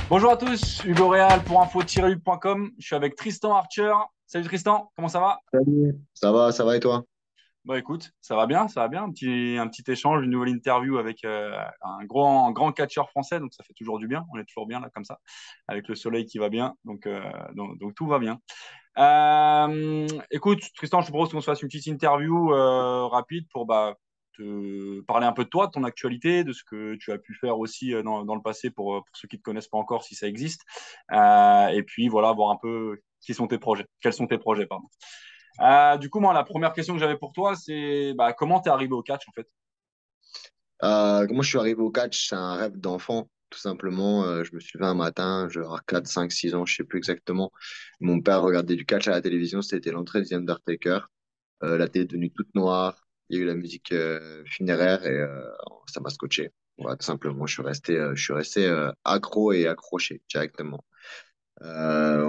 Bonjour à tous, Hugo Réal pour info-hugue.com. Je suis avec Tristan Archer. Salut Tristan, comment ça va? Salut. Ça va et toi? Bah écoute, ça va bien, ça va bien. Un petit échange, une nouvelle interview avec un grand catcheur français, donc ça fait toujours du bien. On est toujours bien là comme ça, avec le soleil qui va bien, donc tout va bien. Écoute, Tristan, je te propose qu'on se fasse une petite interview rapide pour te parler un peu de toi, de ton actualité, de ce que tu as pu faire aussi dans le passé pour ceux qui ne te connaissent pas encore, si ça existe. Et puis voilà, voir un peu qui sont tes projets, quels sont tes projets, pardon. Du coup, moi, la première question que j'avais pour toi, c'est comment t'es arrivé au catch en fait? Comment je suis arrivé au catch? C'est un rêve d'enfant, tout simplement. Je me suis levé un matin, j'avais 4, 5, 6 ans, je sais plus exactement. Mon père regardait du catch à la télévision, c'était l'entrée du Undertaker. La télé est devenue toute noire, il y a eu la musique funéraire et ça m'a scotché. Voilà, tout simplement, je suis resté accro et accroché directement. On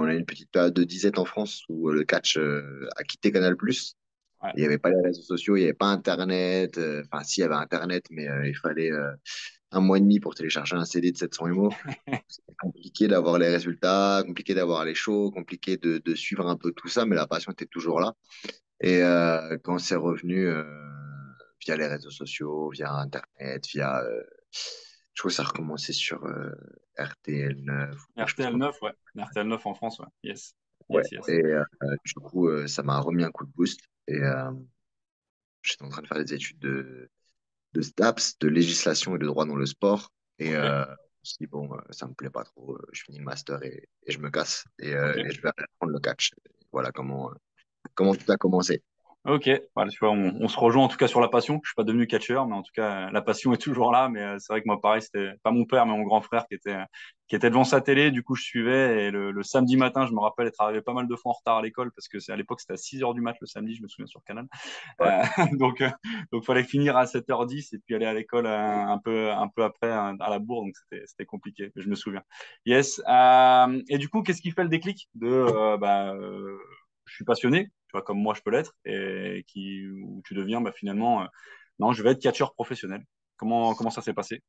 a eu une petite période de disette en France où le catch a quitté Canal+. Ouais. Il n'y avait pas les réseaux sociaux, il n'y avait pas Internet. Enfin, si, il y avait Internet, mais il fallait un mois et demi pour télécharger un CD de 700 MO. C'était compliqué d'avoir les résultats, compliqué d'avoir les shows, compliqué de suivre un peu tout ça, mais la passion était toujours là. Et quand c'est revenu via les réseaux sociaux, via Internet, je crois que ça a recommencé sur RTL9, ou je sais pas RTL trop. 9, ouais. RTL 9 en France, ouais. Yes. Ouais. Yes, yes. Et du coup, ça m'a remis un coup de boost. Et j'étais en train de faire des études de STAPS, de législation et de droit dans le sport. Et Ok, je me suis dit, bon, ça me plaît pas trop, je finis le master et je me casse ok. et je vais apprendre le catch. Voilà comment tout a commencé. Ok, voilà, tu vois, on se rejoint en tout cas sur la passion. Je suis pas devenu catcheur, mais en tout cas, la passion est toujours là. Mais c'est vrai que moi, pareil, c'était pas mon père, mais mon grand frère qui était devant sa télé. Du coup, je suivais. Et le samedi matin, je me rappelle être arrivé pas mal de fois en retard à l'école parce que à l'époque, c'était à 6 heures du mat le samedi, je me souviens sur Canal. Ouais. Euh, donc, euh, donc, fallait finir à 7h10 et puis aller à l'école un peu après à la bourre. Donc, c'était compliqué. Mais je me souviens. Yes. Et du coup, qu'est-ce qui fait le déclic je suis passionné, tu vois, comme moi je peux l'être, où tu deviens finalement, non, je vais être catcheur professionnel. Comment ça s'est passé?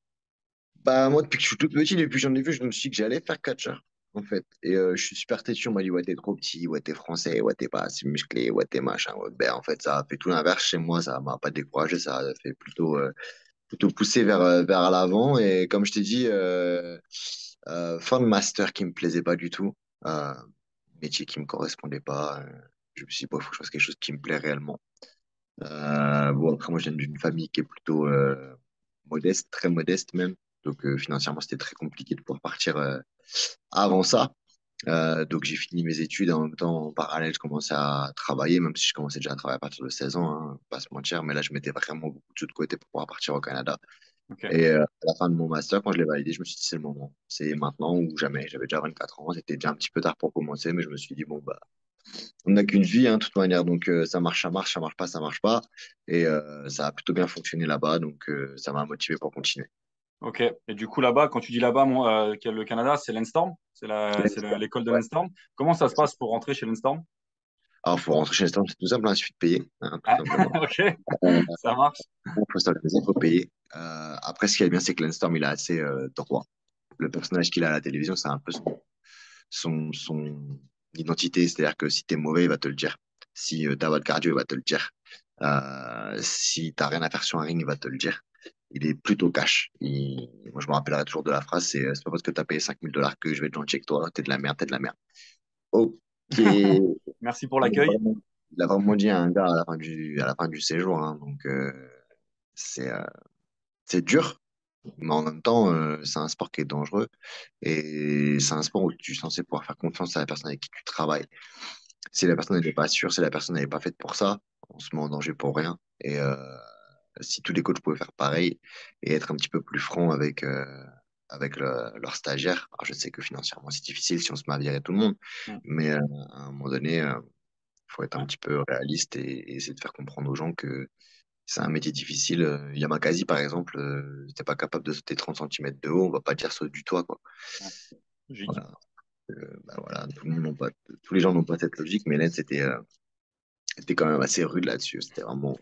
Bah, moi, depuis que je suis tout petit, depuis que j'en ai vu, je me suis dit que j'allais faire catcheur, en fait. Et je suis super têtu. On m'a dit, ouais, t'es trop petit, ouais, t'es français, ouais, t'es pas assez musclé, ouais, t'es machin. Ouais. Ben, en fait, ça a fait tout l'inverse chez moi. Ça m'a pas découragé. Ça a fait plutôt poussé vers l'avant. Et comme je t'ai dit, fin de master qui me plaisait pas du tout. Euh, Métier qui me correspondait pas. Je me suis dit, bon, il faut que je fasse quelque chose qui me plaît réellement. Bon, après, moi, je viens d'une famille qui est plutôt modeste, très modeste même. Donc, financièrement, c'était très compliqué de pouvoir partir avant ça. Donc, j'ai fini mes études en même temps, en parallèle, je commençais à travailler, même si je commençais déjà à travailler à partir de 16 ans, hein, pas se mentir. Mais là, je mettais vraiment beaucoup de sous de côté pour pouvoir partir au Canada. Ok, Et à la fin de mon master, quand je l'ai validé, je me suis dit, c'est le moment. C'est maintenant ou jamais. J'avais déjà 24 ans, c'était déjà un petit peu tard pour commencer, mais je me suis dit, bon, bah, on n'a qu'une vie, hein, de toute manière. Donc, ça marche pas, ça marche pas. Et ça a plutôt bien fonctionné là-bas. Donc, ça m'a motivé pour continuer. ok. Et du coup, là-bas, quand tu dis là-bas, le Canada, c'est Lenstorm, l'école de Ouais. Lenstorm. Comment ça se passe pour rentrer chez Lenstorm? Alors, pour rentrer chez Nestlé, c'est tout simple, hein, il suffit de payer, hein, tout Ah, simplement. ok, Euh, ça marche. Il faut s'organiser, il faut payer. Après, ce qui est bien, c'est que Landstorm, il est assez droit. Le personnage qu'il a à la télévision, c'est un peu son identité. C'est-à-dire que si t'es mauvais, il va te le dire. Si t'as pas de cardio, il va te le dire. Si t'as rien à faire sur un ring, il va te le dire. Il est plutôt cash. Moi, je me rappellerai toujours de la phrase, c'est pas parce que t'as payé 5000 $ que je vais être gentil avec toi. T'es de la merde, t'es de la merde. Ok. Merci pour Il a l'accueil. vraiment, il a vraiment dit à un gars à la fin du séjour, hein. Donc, c'est euh, c'est dur, mais en même temps, c'est un sport qui est dangereux et c'est un sport où tu es censé pouvoir faire confiance à la personne avec qui tu travailles. Si la personne n'est pas sûre, si la personne n'est pas faite pour ça, on se met en danger pour rien. Et si tous les coachs pouvaient faire pareil et être un petit peu plus francs avec leurs stagiaires, alors je sais que financièrement c'est difficile si on se met à virer tout le monde, Hmm. mais à un moment donné, faut être un Ouais. petit peu réaliste et essayer de faire comprendre aux gens que c'est un métier difficile. Yamakasi, par exemple, t'es pas capable de sauter 30 centimètres de haut, on va pas dire saute du toit, quoi. Ouais. Logique. Voilà. Bah voilà, tous les gens n'ont pas cette logique, mais là, c'était quand même assez rude là-dessus. C'était vraiment.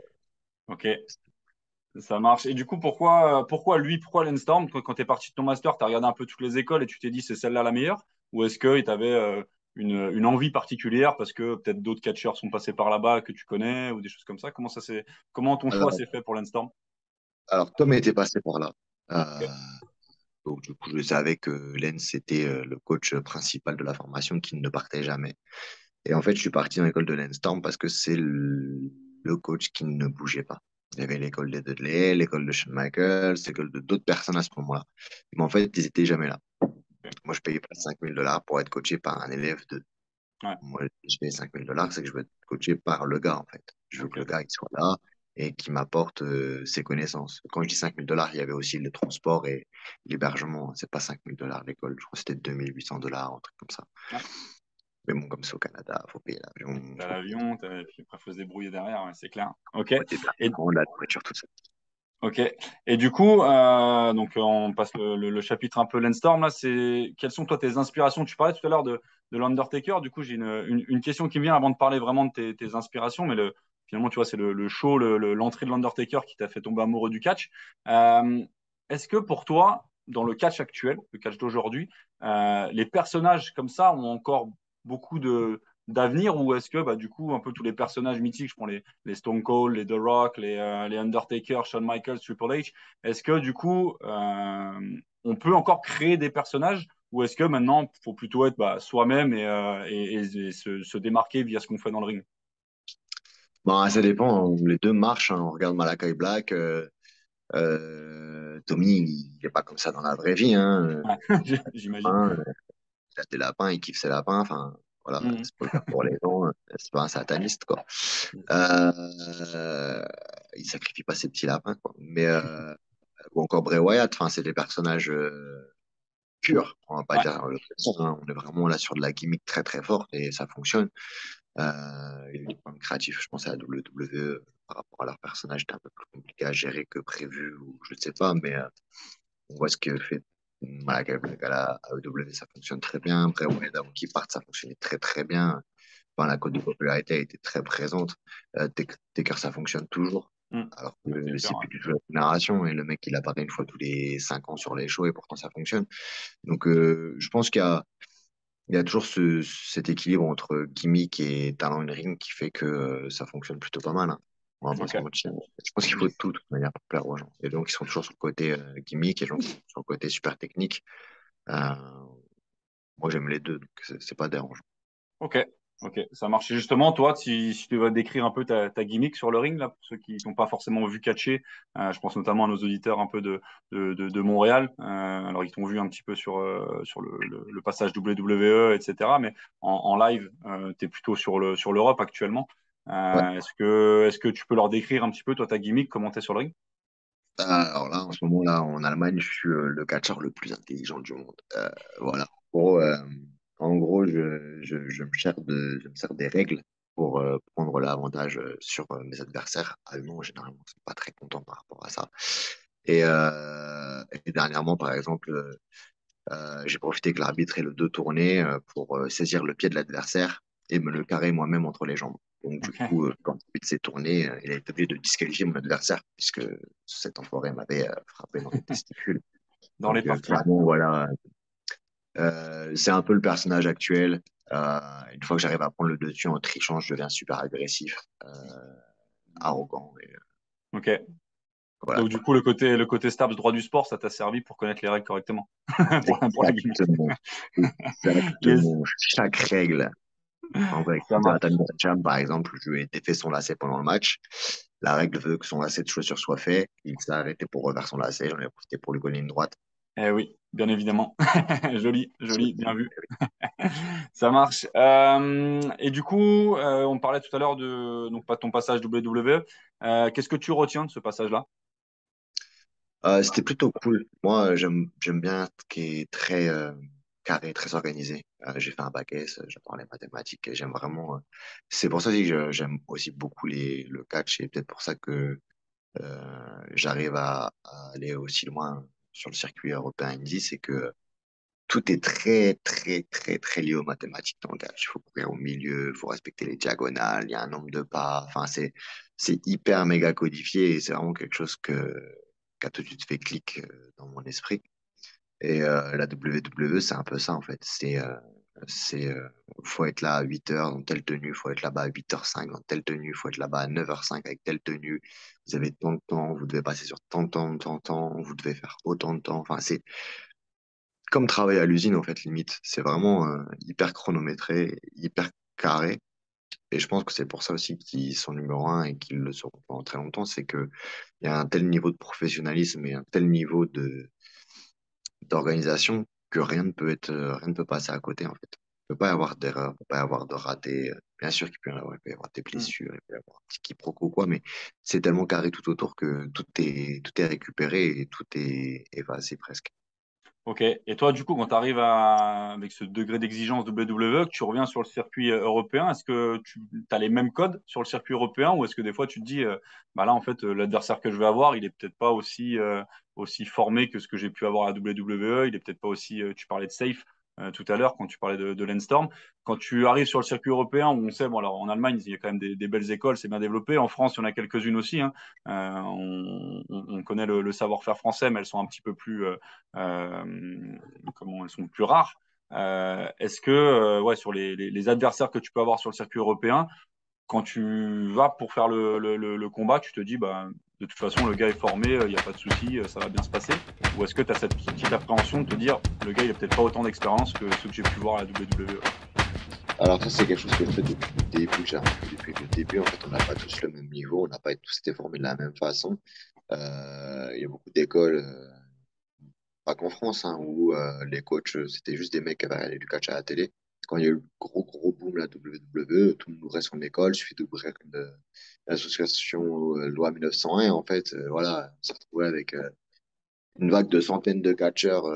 Ok. Ça marche. Et du coup, pourquoi lui, pourquoi Lenstorm? Quand tu es parti de ton master, tu as regardé un peu toutes les écoles et tu t'es dit c'est celle-là la meilleure? Ou est-ce que tu avais une envie particulière parce que peut-être d'autres catcheurs sont passés par là-bas que tu connais ou des choses comme ça? Comment ton choix Alors, s'est fait pour Lenstorm? alors Tom était passé par là. Ok. Donc, du coup, je savais que Lens était le coach principal de la formation qui ne partait jamais. Et en fait, je suis parti dans l'école de Lenstorm parce que c'est le coach qui ne bougeait pas. Il y avait l'école de Dudley, l'école de Shawn Michaels, l'école de d'autres personnes à ce moment-là. Mais en fait, ils étaient jamais là. Ok. Moi, je payais pas 5 000 $ pour être coaché par un élève de. Ouais. Moi, je paye 5 000 $, c'est que je veux être coaché par le gars, en fait. Je veux que le Ok. gars, il soit là et qu'il m'apporte ses connaissances. Quand je dis 5 000 $, il y avait aussi le transport et l'hébergement. C'est pas 5 000 $ l'école. Je crois que c'était 2 800 $, un truc comme ça. Ouais. Mais bon, comme c'est au Canada, faut payer l'avion, T'as faut payer l'avion, puis après, faut se débrouiller derrière, ouais, c'est clair. Ok. ouais, Et, déplacement, la nourriture, tout ça. ok. Et du coup, donc on passe le chapitre un peu Landstorm là. Quelles sont toi tes inspirations? Tu parlais tout à l'heure de l'Undertaker. Du coup, j'ai une question qui me vient avant de parler vraiment de tes inspirations, mais finalement, tu vois, c'est le show, l'entrée de l'Undertaker qui t'a fait tomber amoureux du catch. Euh, Est-ce que pour toi, dans le catch actuel, le catch d'aujourd'hui, les personnages comme ça ont encore beaucoup d'avenir ou est-ce que du coup un peu tous les personnages mythiques, je prends les Stone Cold, les The Rock, les Undertaker, Shawn Michaels, Triple H. Est-ce que du coup, on peut encore créer des personnages ou est-ce que maintenant, il faut plutôt être soi-même et se démarquer via ce qu'on fait dans le ring? Bon, ça dépend, hein. Les deux marchent, hein. On regarde Malakai Black. Tommy, il n'est pas comme ça dans la vraie vie, hein. Ouais, j'imagine. Hein, il a des lapins, il kiffe ses lapins. Enfin, voilà, Mhm. c'est pas le cas pour les gens. C'est pas un sataniste, quoi. Euh, il sacrifie pas ses petits lapins, quoi. Mais, ou encore Bray Wyatt, enfin, c'est des personnages purs. On va pas Ouais, dire le contraire, hein. On est vraiment là sur de la gimmick très très forte et ça fonctionne. Il y a des problèmes créatifs, je pense à la WWE par rapport à leur personnage, c'était un peu plus compliqué à gérer que prévu, ou je ne sais pas, mais on voit ce que fait Malakai Black à la AEW, ça fonctionne très bien. Après, ouais, avant qu'il parte, ça fonctionnait très très bien. Enfin, la cote de popularité a été très présente. Taker, ça fonctionne toujours. mhm. Alors que Undertaker, c'est ouais. plus du tout la génération et le mec il apparaît une fois tous les 5 ans sur les shows et pourtant ça fonctionne. Donc je pense qu'il y a toujours cet équilibre entre gimmick et talent in-ring qui fait que ça fonctionne plutôt pas mal, hein. On va pas Ok. se mentir. Je pense qu'il faut tout de toute manière pour plaire aux gens. Et donc, ils sont toujours sur le côté gimmick et donc sur le côté super technique. Euh, Moi, j'aime les deux, donc c'est pas dérangeant. Ok, ok, ça marche. Et justement, toi, si tu dois décrire un peu ta gimmick sur le ring, là, pour ceux qui t'ont pas forcément vu catcher, je pense notamment à nos auditeurs un peu de Montréal. Alors, ils t'ont vu un petit peu sur le passage WWE, etc. Mais en live, tu es plutôt sur l'Europe actuellement. Ouais. Est-ce que tu peux leur décrire un petit peu, toi, ta gimmick, comment tu es sur le ring? Alors là, en ce moment-là, en Allemagne, je suis le catcheur le plus intelligent du monde. Voilà. En gros, je me sers des règles pour prendre l'avantage sur mes adversaires allemands. Généralement, ils sont pas très contents par rapport à ça. Et dernièrement, par exemple, j'ai profité que l'arbitre ait le dos tourné pour saisir le pied de l'adversaire et me le carrer moi-même entre les jambes. Donc, du Ok. coup, quand l'arbitre s'est tourné, il a été obligé de disqualifier mon adversaire puisque cet enfoiré m'avait frappé dans les testicules. Dans les Donc, parties. clairement, voilà, c'est un peu le personnage actuel. Une fois que j'arrive à prendre le dessus en trichant, je deviens super agressif, arrogant. Et, Ok. voilà, Donc, du quoi. coup, le côté STAPS, droit du sport, ça t'a servi pour connaître les règles correctement pour la gimmick. Exactement. Yes, Exactement. Chaque règle. En vrai, ça Jonathan marche. Gresham, par exemple, je lui ai défait son lacet pendant le match. La règle veut que son lacet de chaussure soit fait. Il s'est arrêté pour refaire son lacet. J'en ai profité pour lui donner une droite. Eh oui, bien évidemment. Joli, joli, bien vu. Eh oui. Ça marche. Et du coup, on parlait tout à l'heure donc pas de ton passage WWE. Qu'est-ce que tu retiens de ce passage-là? C'était plutôt cool. Moi, j'aime bien ce qui est très carré, très organisé. J'ai fait un bac S, j'adore les mathématiques. Et j'aime vraiment. C'est pour ça aussi que j'aime aussi beaucoup le catch et peut-être pour ça que j'arrive à aller aussi loin sur le circuit européen Indy, c'est que tout est très, très, très, très lié aux mathématiques dans le catch. Il faut courir au milieu, il faut respecter les diagonales, il y a un nombre de pas. Enfin, c'est hyper méga codifié et c'est vraiment quelque chose qui a tout de suite fait clic dans mon esprit. Et la WWE, c'est un peu ça en fait. C'est, faut être là à 8 heures dans telle tenue, faut être là-bas à 8h05 dans telle tenue, faut être là-bas à 9h05 avec telle tenue. Vous avez tant de temps, vous devez passer sur tant de temps, vous devez faire autant de temps. Enfin, c'est comme travailler à l'usine en fait, limite. C'est vraiment hyper chronométré, hyper carré. Et je pense que c'est pour ça aussi qu'ils sont numéro un et qu'ils le seront pendant très longtemps, c'est que il y a un tel niveau de professionnalisme et un tel niveau d'organisation que rien ne peut passer à côté, en fait. Il ne peut pas y avoir d'erreur, il ne peut pas y avoir de raté. Bien sûr qu'il peut y avoir des Hmm. blessures, il peut y avoir un petit quiproquo ou quoi, mais c'est tellement carré tout autour que tout est récupéré et tout est effacé presque. Ok. Et toi, du coup, quand tu arrives avec ce degré d'exigence WWE, que tu reviens sur le circuit européen, est-ce que tu as les mêmes codes sur le circuit européen ou est-ce que des fois tu te dis, bah là, en fait, l'adversaire que je vais avoir, il est peut-être pas aussi formé que ce que j'ai pu avoir à la WWE, il est peut-être pas aussi, tu parlais de safe tout à l'heure quand tu parlais de Lenstorm. Quand tu arrives sur le circuit européen, où on sait, bon, alors en Allemagne, il y a quand même des belles écoles, c'est bien développé. En France, il y en a quelques-unes aussi, hein. On connaît le savoir-faire français, mais elles sont un petit peu plus euh, comment elles sont plus rares. Est-ce que ouais, sur les adversaires que tu peux avoir sur le circuit européen, quand tu vas pour faire le combat, tu te dis bah, de toute façon le gars est formé, il n'y a pas de souci, ça va bien se passer? Ou est-ce que tu as cette petite appréhension de te dire le gars il a peut-être pas autant d'expérience que ceux que j'ai pu voir à la WWE? Alors ça, c'est quelque chose que je fais depuis le début. J'ai remarqué depuis le début, en fait, on n'a pas tous le même niveau, on n'a pas tous été formés de la même façon. Il y a beaucoup d'écoles, pas qu'en France, hein, où les coachs, c'était juste des mecs qui avaient regardé du catch à la télé. Quand il y a eu le gros boom, la WWE, tout le monde ouvrait son école, il suffit d'ouvrir une association loi 1901, en fait, voilà, on s'est retrouvé avec une vague de centaines de catcheurs,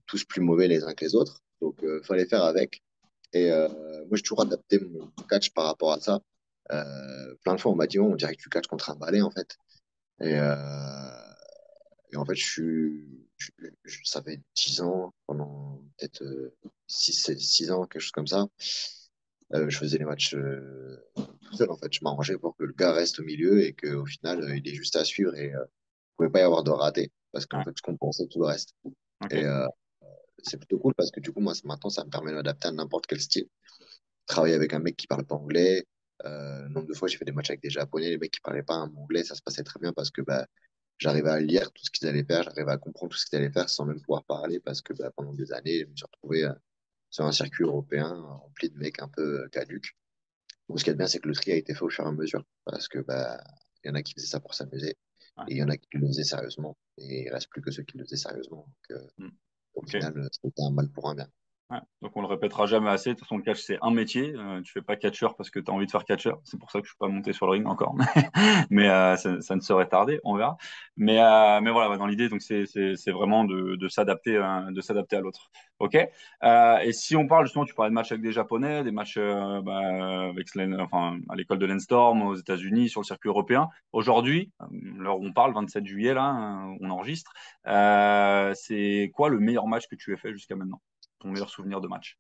tous plus mauvais les uns que les autres. Donc, fallait faire avec. Et moi, j'ai toujours adapté mon catch par rapport à ça. Plein de fois, on m'a dit, oh, on dirait que tu catches contre un balai, en fait. Et, en fait, ça fait 10 ans, pendant peut-être 6 ans, quelque chose comme ça. Je faisais les matchs tout seul, en fait. Je m'arrangeais pour que le gars reste au milieu et qu'au final, il est juste à suivre et il pouvait pas y avoir de raté parce qu'en Ouais, fait, je compensais tout le reste. Et ok. c'est plutôt cool parce que du coup, moi, maintenant, ça me permet de m'adapter à n'importe quel style. Travailler avec un mec qui parle pas anglais. Nombre de fois, j'ai fait des matchs avec des Japonais, les mecs qui parlaient pas un anglais, ça se passait très bien parce que bah, j'arrivais à lire tout ce qu'ils allaient faire, j'arrivais à comprendre tout ce qu'ils allaient faire sans même pouvoir parler parce que bah, pendant des années, je me suis retrouvé sur un circuit européen rempli de mecs un peu caducs. Donc, ce qui est bien, c'est que le tri a été fait au fur et à mesure parce que bah, il y en a qui faisaient ça pour s'amuser Ouais. et il y en a qui le faisaient sérieusement et il reste plus que ceux qui le faisaient sérieusement. Donc, Hmm. au Ok. final, c'était un mal pour un bien. Ouais. Donc on le répétera jamais assez. De toute façon, le catch, c'est un métier. Tu fais pas catcheur parce que tu as envie de faire catcheur. C'est pour ça que je suis pas monté sur le ring encore. Mais ça ne saurait tarder, on verra. Mais voilà, ouais, dans l'idée, donc c'est vraiment de s'adapter à l'autre. Ok. Et si on parle justement, tu parlais de matchs avec des Japonais, des matchs enfin, à l'école de Lenstorm aux États-Unis, sur le circuit européen. Aujourd'hui, l'heure où on parle, 27 juillet, là, on enregistre. C'est quoi le meilleur match que tu aies fait jusqu'à maintenant? Ton meilleur souvenir de match?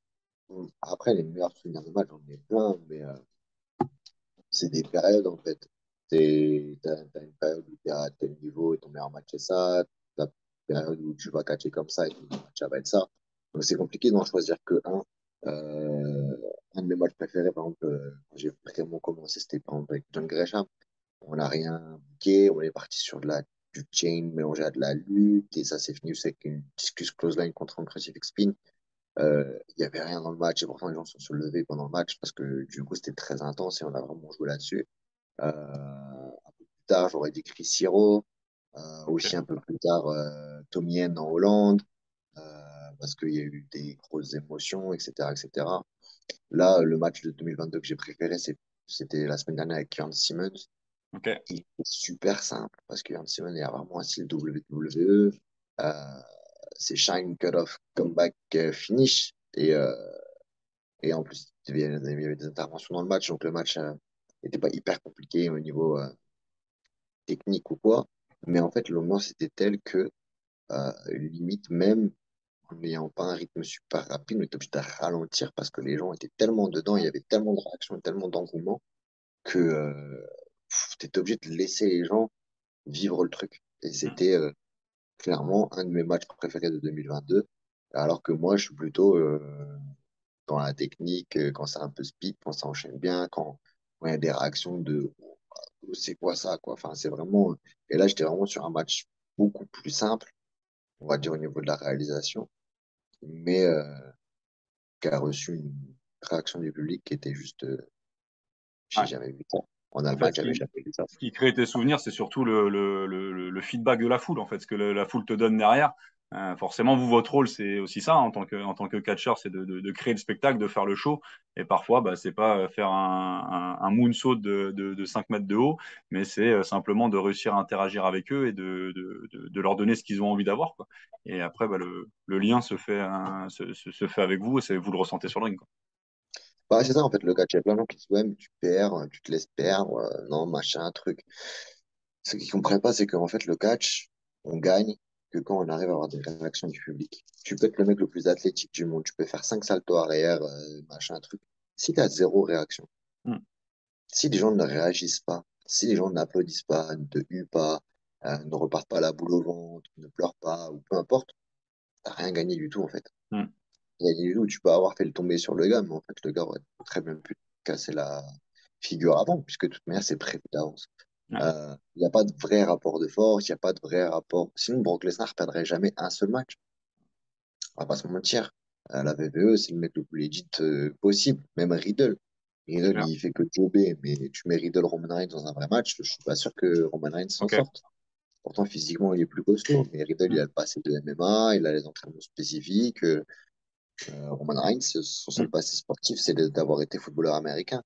Après, les meilleurs souvenirs de match, j'en ai plein, mais c'est des périodes en fait. T'as une période où t'es à tel niveau et ton meilleur match c'est ça. T'as une période où tu vas catcher comme ça et ton meilleur match ça va être ça. Donc c'est compliqué d'en choisir que un. Un de mes matchs préférés, par exemple, quand j'ai vraiment commencé, c'était par exemple avec John Gresham. On n'a rien bouqué, on est parti sur du chain mélangé à de la lutte et ça s'est fini avec une discus close line contre un crucifix spin. Il n'y avait rien dans le match et pourtant les gens se sont levés pendant le match parce que du coup c'était très intense et on a vraiment joué là-dessus. Un peu plus tard, j'aurais dit Chris Hero. Aussi Ok. un peu plus tard, Tommy Yen en Hollande, parce qu'il y a eu des grosses émotions, etc., etc. Là, le match de 2022 que j'ai préféré, c'était la semaine dernière avec Kieran Simmons. Ok. Il est super simple parce que Kieran Simmons est vraiment un style WWE. C'est Shine, Cut Off, Comeback, Finish. Et en plus, il y avait des interventions dans le match, donc le match n'était pas hyper compliqué au niveau technique ou quoi. Mais en fait, l'ambiance était telle que, limite, même en n'ayant pas un rythme super rapide, on était obligé de ralentir parce que les gens étaient tellement dedans, il y avait tellement de réactions, tellement d'engouement que tu étais obligé de laisser les gens vivre le truc. Et Mm. c'était clairement un de mes matchs préférés de 2022. Alors que moi, je suis plutôt dans la technique, quand c'est un peu speed, quand ça enchaîne bien, quand il y a des réactions de oh, c'est quoi ça, quoi. Enfin, c'est vraiment. Et là, j'étais vraiment sur un match beaucoup plus simple, on va dire au niveau de la réalisation, mais qui a reçu une réaction du public qui était juste. J'ai Ouais. jamais vu ça. En En fait, Allemagne, j'avais jamais vu ça. ce qui crée tes souvenirs, c'est surtout le feedback de la foule, en fait, ce que la foule te donne derrière. Forcément, vous, votre rôle, c'est aussi ça, hein, en tant que catcheur, c'est de créer le spectacle, de faire le show. Et parfois, bah, c'est pas faire un moonsault de 5 mètres de haut, mais c'est simplement de réussir à interagir avec eux et de leur donner ce qu'ils ont envie d'avoir, quoi. Et après, bah, le lien se fait, se fait avec vous et vous le ressentez sur le ring, quoi. Bah, c'est ça, en fait, le catch, il y a plein de gens qui disent, ouais, mais tu perds, tu te laisses perdre, non, machin, truc. Ce qu'ils comprennent pas, c'est qu'en fait, le catch, on gagne que quand on arrive à avoir des réactions du public. Tu peux être le mec le plus athlétique du monde, tu peux faire 5 saltos arrière, machin, truc. Si tu as zéro réaction, Mm. si les gens ne réagissent pas, si les gens n'applaudissent pas, ne te huent pas, ne repartent pas la boule au ventre, ne pleurent pas, ou peu importe, t'as rien gagné du tout, en fait. Mm. Gagné du tout, tu peux avoir fait le tomber sur le gars, mais en fait, le gars aurait très bien pu te casser la figure avant, puisque de toute manière, c'est prévu d'avance. Ouais. Il n'y a pas de vrai rapport de force, il n'y a pas de vrai rapport. Sinon, Brock Lesnar perdrait jamais un seul match. On va pas se mentir. La WWE, c'est le mec le plus legit possible. Même Riddle. C'est Riddle, clair. il fait que jobber, mais tu mets Riddle Roman Reigns dans un vrai match, je suis pas sûr que Roman Reigns s'en Ok. sorte. Pourtant, physiquement, il est plus costaud. Mais Riddle, il Mm. a le passé de MMA, il a les entraînements spécifiques. Roman Reigns, son seul Mm. passé sportif, c'est d'avoir été footballeur américain.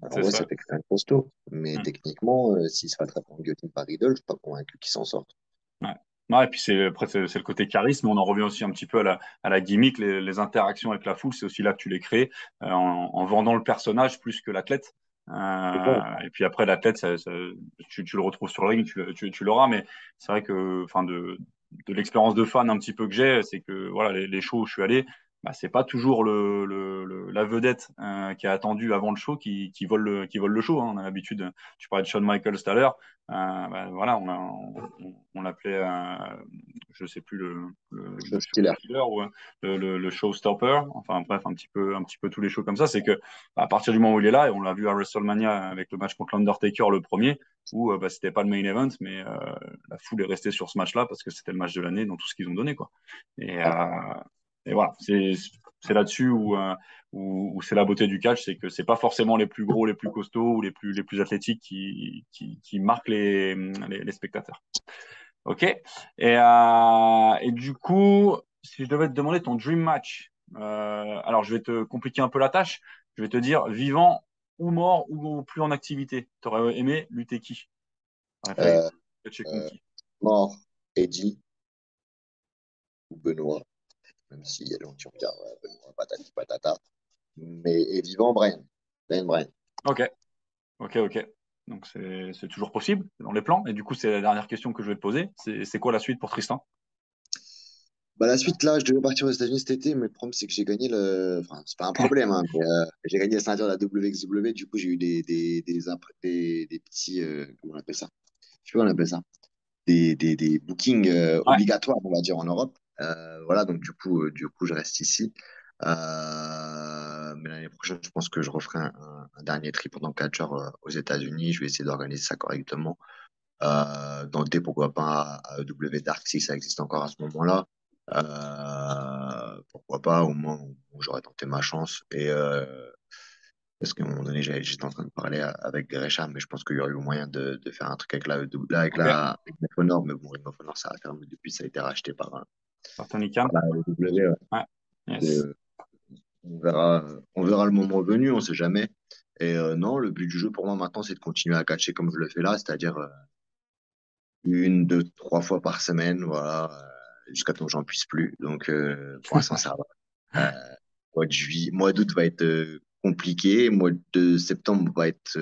Alors C'est ouais, ça. ça fait quand même costaud. Mais Mm. techniquement, s'il se fait attraper en guillotine par Riddle, je suis pas convaincu qu'il s'en sorte. Ouais. Ouais, et puis après, c'est le côté charisme. On en revient aussi un petit peu à la gimmick, les interactions avec la foule. C'est aussi là que tu les crées en vendant le personnage plus que l'athlète. C'est ça. Et puis après, l'athlète, tu le retrouves sur le ring, tu l'auras. Mais c'est vrai que, enfin, de l'expérience de fan un petit peu que j'ai, c'est que voilà, les shows où je suis allé, bah, c'est pas toujours la vedette qui a attendu avant le show qui vole le show, hein. On a l'habitude. Tu parlais de Shawn Michaels tout à l'heure. Bah, voilà, on l'appelait, je sais plus Chose le show stylée. killer ou le showstopper. Enfin bref, un petit peu tous les shows comme ça. C'est que bah, à partir du moment où il est là, et on l'a vu à WrestleMania avec le match contre l'Undertaker le premier, où bah, c'était pas le main event, mais la foule est restée sur ce match-là parce que c'était le match de l'année dans tout ce qu'ils ont donné, quoi. Et, Ouais. et voilà, c'est là-dessus où c'est la beauté du catch, c'est que c'est pas forcément les plus gros, les plus costauds ou les plus athlétiques qui marquent les spectateurs. Ok. Et du coup, si je devais te demander ton dream match, alors je vais te compliquer un peu la tâche. Je vais te dire vivant ou mort ou plus en activité. T'aurais aimé lutter qui? T'aurais fait Euh, catcher contre euh, qui? Mort, Eddie ou Benoît, même s'il y a des gens qui vont dire ouais, Benoît, patati patata. Mais et vivant, Brian. Daniel Bryan. Ok, ok. Donc c'est toujours possible, c'est dans les plans. Et du coup, c'est la dernière question que je vais te poser. C'est quoi la suite pour Tristan? Bah, la suite, là, je devais partir aux États-Unis cet été, mais le problème, c'est que j'ai gagné le. Enfin, c'est pas un problème, hein, mais j'ai gagné la ceinture de la WXW. Du coup, j'ai eu des petits. Comment on appelle ça? Je sais pas comment on appelle ça. Des bookings Ouais, obligatoires, on va dire, en Europe. Voilà, donc du coup, je reste ici. Mais l'année prochaine, je pense que je referai un dernier trip en tant que catcheur aux États-Unis. Je vais essayer d'organiser ça correctement. Tenter pourquoi pas à W Dark si ça existe encore à ce moment-là. Pourquoi pas, au moins où j'aurais tenté ma chance. Parce qu'à un moment donné, j'étais en train de parler avec Gresham, mais je pense qu'il y aurait eu moyen de faire un truc avec ok. avec Ring of Honor, mais bon, Ring of Honor, ça a fermé depuis, ça a été racheté Par Tony par Khan. la WWE. Ouais. Ouais. Yes. Euh, on verra le moment venu, on sait jamais. Non, le but du jeu pour moi maintenant, c'est de continuer à catcher comme je le fais là, c'est-à-dire une, deux, trois fois par semaine, voilà, jusqu'à temps que j'en puisse plus. Donc, pour l'instant, ça va. Mois de juillet, mois d'août va être compliqué, mois de septembre va être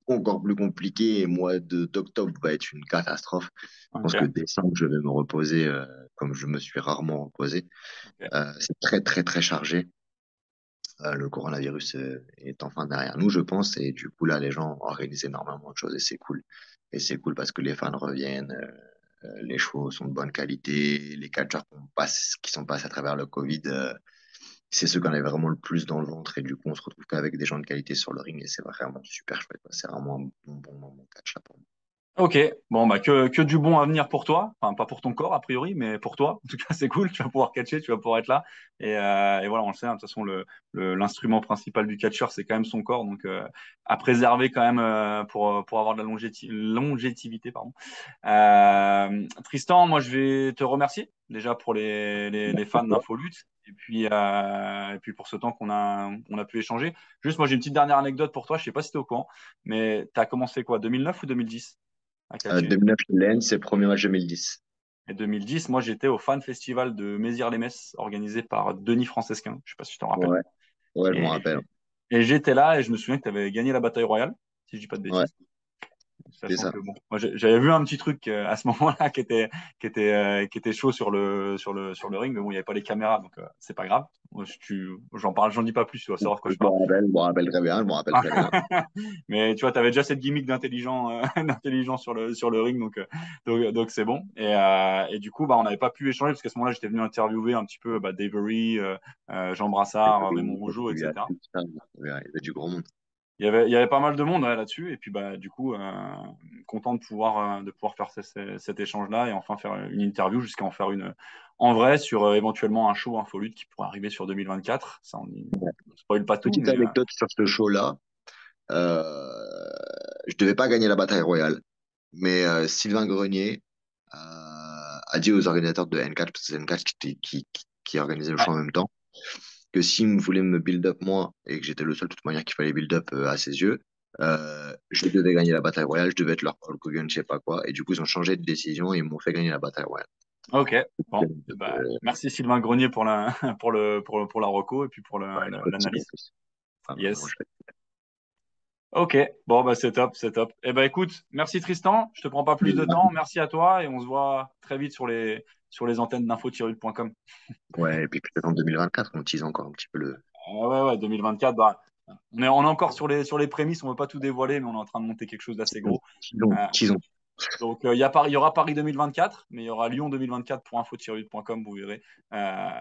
encore plus compliqué, et mois d'octobre va être une catastrophe. Je pense que Ok. décembre, je vais me reposer comme je me suis rarement reposé. Ok. C'est très, très, très chargé. Le coronavirus est enfin derrière nous, je pense, et du coup, là, les gens organisent énormément de choses et c'est cool. Et c'est cool parce que les fans reviennent, les shows sont de bonne qualité, les catcheurs qui sont passés à travers le Covid, c'est ceux qu'on avait vraiment le plus dans le ventre et du coup, on se retrouve qu'avec des gens de qualité sur le ring et c'est vraiment super chouette, quoi. C'est vraiment un bon moment de catch là pour moi. Ok, bon bah que du bon à venir pour toi, enfin pas pour ton corps a priori, mais pour toi. En tout cas, c'est cool, tu vas pouvoir catcher, tu vas pouvoir être là. Et voilà, on le sait, hein, de toute façon, l'instrument principal du catcheur, c'est quand même son corps, donc à préserver quand même pour avoir de la longévité, pardon. Tristan, moi je vais te remercier déjà pour les fans d'Infolute. Et puis pour ce temps on a pu échanger. Juste, moi j'ai une petite dernière anecdote pour toi, je sais pas si tu es au courant, mais tu as commencé quoi, 2009 ou 2010 à catcher? 2009, Lens, c'est le premier match 2010. Et 2010, moi, j'étais au Fan Festival de Mézières-les-Messes, organisé par Denis Francesquin. Je sais pas si tu t'en rappelles. Ouais, ouais, je m'en Et, rappelle. et j'étais là et je me souviens que tu avais gagné la bataille royale, si je dis pas de Ouais, bêtises. c'est Sachant ça. que bon, moi j'avais vu un petit truc à ce moment-là qui était chaud sur le ring, mais bon, il n'y avait pas les caméras, donc c'est pas grave. Moi, j'en dis pas plus, tu vas savoir de quoi je parle. Je me rappelle très bien, je me rappelle très bien. Mais tu vois, tu avais déjà cette gimmick d'intelligent, d'intelligent sur le ring, donc c'est bon. Et du coup, bah, on n'avait pas pu échanger parce qu'à ce moment-là, j'étais venu interviewer un petit peu Dave Avery, Jean Brassard, Raymond Rougeau, Il y a etc. tout ça, il y avait du gros monde. Il y avait pas mal de monde ouais, là-dessus. Et puis, bah, du coup, content de pouvoir faire cet échange-là et enfin faire une interview jusqu'à en faire une en vrai sur éventuellement un show Infolute qui pourrait arriver sur 2024. Ça, on spoil pas tout, Petite mais anecdote sur ce show-là. Je devais pas gagner la bataille royale, mais Sylvain Grenier a dit aux organisateurs de N4, parce que c'est N4 qui organisait le ouais, show en même temps, que s'il voulait me build up moi, et que j'étais le seul de toute manière qu'il fallait build up à ses yeux, je devais gagner la bataille royale, je devais être leur Hulk Hogan, je sais pas quoi, et du coup ils ont changé de décision et ils m'ont fait gagner la bataille royale. ok. Bon, bah, Euh, merci Sylvain Grenier pour la reco et puis pour ouais, pas de soucis, l'analyse. vraiment Yes. chouette. Ok, bon, bah, c'est top, c'est top. Eh ben, écoute, merci Tristan, je te prends pas plus de temps, merci à toi et on se voit très vite sur les antennes d'info-rude.com. Ouais, et puis peut-être en 2024, on tease encore un petit peu le. Ouais, ouais, 2024, bah, on est encore sur les prémices, on ne veut pas tout dévoiler, mais on est en train de monter quelque chose d'assez gros. Teasons, Euh, teasons. donc, il y aura Paris 2024, mais il y aura Lyon 2024 pour info-rude.com, vous verrez.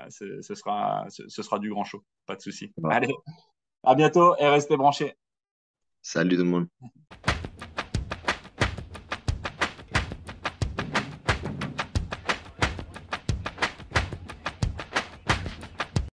Ce sera du grand show, pas de souci. Voilà. Allez, à bientôt et restez branchés. Salut tout le monde.